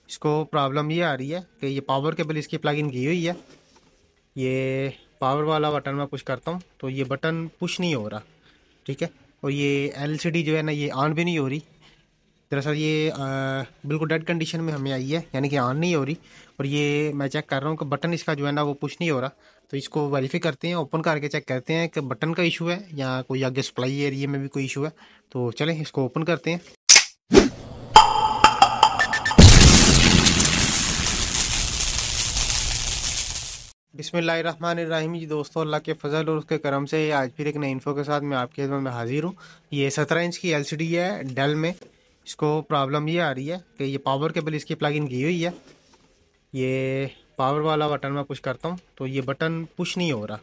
इसको प्रॉब्लम ये आ रही है कि ये पावर केबल इसकी प्लग इन की हुई है। ये पावर वाला बटन मैं पुश करता हूँ तो ये बटन पुश नहीं हो रहा, ठीक है। और ये एलसीडी जो है ना, ये ऑन भी नहीं हो रही। दरअसल ये बिल्कुल डेड कंडीशन में हमें आई है, यानी कि ऑन नहीं हो रही। और ये मैं चेक कर रहा हूँ कि बटन इसका जो है ना वो पुश नहीं हो रहा। तो इसको वेरीफाई करते हैं, ओपन करके चेक करते हैं कि बटन का इशू है या कोई आगे सप्लाई एरिया में भी कोई इशू है। तो चलें इसको ओपन करते हैं। बिस्मिल्लाहिर्रहमानिर्रहीम जी दोस्तों, अल्लाह के फजल और उसके करम से आज फिर एक नई इन्फो के साथ मैं आपकी खिदमत में हाजिर हूँ। ये 17 इंच की एलसीडी है डेल में। इसको प्रॉब्लम ये आ रही है कि ये पावर केबल इसकी प्लग इन की हुई है। ये पावर वाला बटन मैं पुश करता हूँ तो ये बटन पुश नहीं हो रहा,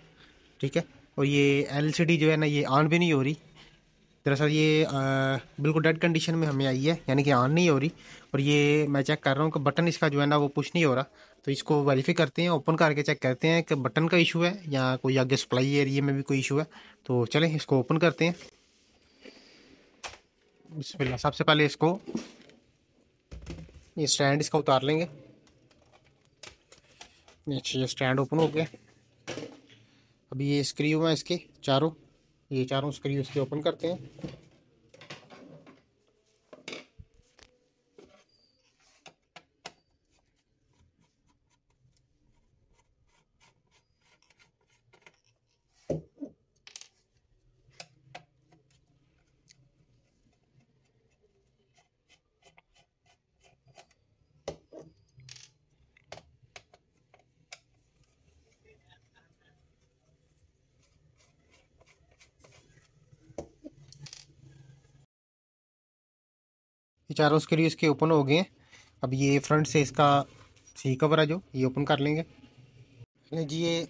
ठीक है। और ये एलसीडी जो है ना, ये ऑन भी नहीं हो रही। दरअसल ये बिल्कुल डेड कंडीशन में हमें आई है, यानी कि ऑन नहीं हो रही। और ये मैं चेक कर रहा हूँ कि बटन इसका जो है ना वो पुश नहीं हो रहा। तो इसको वेरीफाई करते हैं, ओपन करके चेक करते हैं कि बटन का इशू है या कोई आगे सप्लाई एरिया में भी कोई इशू है। तो चलें इसको ओपन करते हैं। बिस्मिल्लाह। सबसे पहले इसको ये स्टैंड इसका उतार लेंगे। अच्छा, ये स्टैंड ओपन हो गया। अभी ये स्क्रू है इसके चारों, ये चारों स्क्रू इसके ओपन करते हैं। ये चारों स्क्रू इसके ओपन हो गए हैं। अब ये फ्रंट से इसका सी कवर है जो, ये ओपन कर लेंगे। जी, ये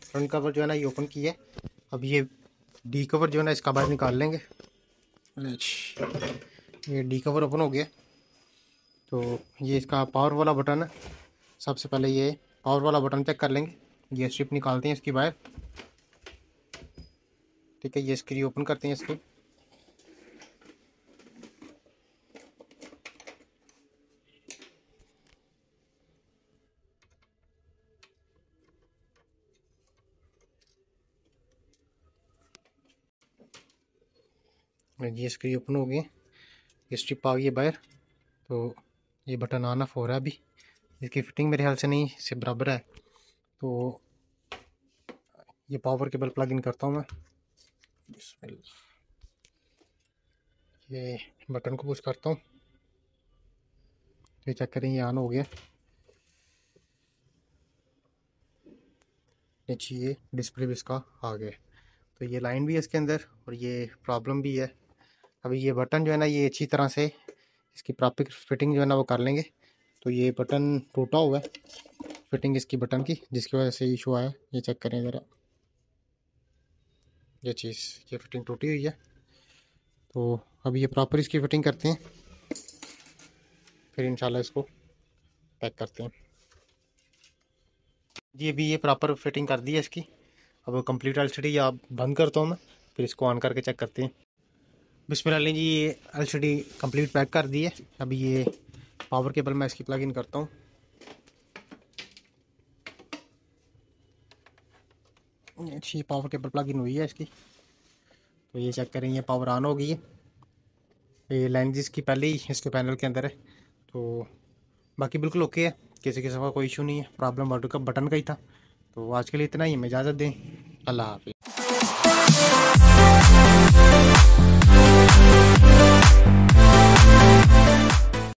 फ्रंट कवर जो है ना ये ओपन किया है। अब ये डी कवर जो है ना इसका बाहर निकाल लेंगे। ये डी कवर ओपन हो गया। तो ये इसका पावर वाला बटन है। सबसे पहले ये पावर वाला बटन चेक कर लेंगे। ये स्ट्रिप निकालते हैं इसकी बाहर, ठीक है। ये स्क्रू ओपन करते हैं इसकी। ये स्क्रू ओपन हो गए, ये स्ट्रिप आ गई है बाहर। तो ये बटन ऑन ऑफ हो रहा है अभी। इसकी फिटिंग मेरे ख्याल से नहीं से बराबर है। तो ये पावर केबल प्लग इन करता हूँ मैं। ये बटन को पुश करता हूँ, ये चेक करें ये ऑन हो गया। नीचे ये डिस्प्ले भी इसका आ गया। तो ये लाइन भी है इसके अंदर और ये प्रॉब्लम भी है। अभी ये बटन जो है ना ये अच्छी तरह से इसकी प्रॉपर फिटिंग जो है ना वो कर लेंगे। तो ये बटन टूटा हुआ है, फिटिंग इसकी बटन की, जिसकी वजह से इशू आया। ये चेक करें ज़रा, ये चीज़, ये फिटिंग टूटी हुई है। तो अभी ये प्रॉपर इसकी फिटिंग करते हैं, फिर इंशाल्लाह इसको पैक करते हैं। जी, अभी ये प्रॉपर फिटिंग कर दी है इसकी। अब कंप्लीट एलसीडी या बंद करता हूँ मैं, फिर इसको ऑन करके चेक करते हैं। बिस्मिल्लाह जी, ये एलसीडी कंप्लीट पैक कर दी है। अभी ये पावर केबल मैं इसकी प्लग इन करता हूँ। अच्छी पावर केबल प्लग इन हुई है इसकी। तो ये चेक करें, ये पावर ऑन हो गई है। ये लाइन जिसकी पहले ही इसके पैनल के अंदर है। तो बाकी बिल्कुल ओके है, किसी किस्म का कोई इशू नहीं है। प्रॉब्लम बटन का ही था। तो आज के लिए इतना ही, हमें इजाज़त दें। अल्लाह हाफिज़।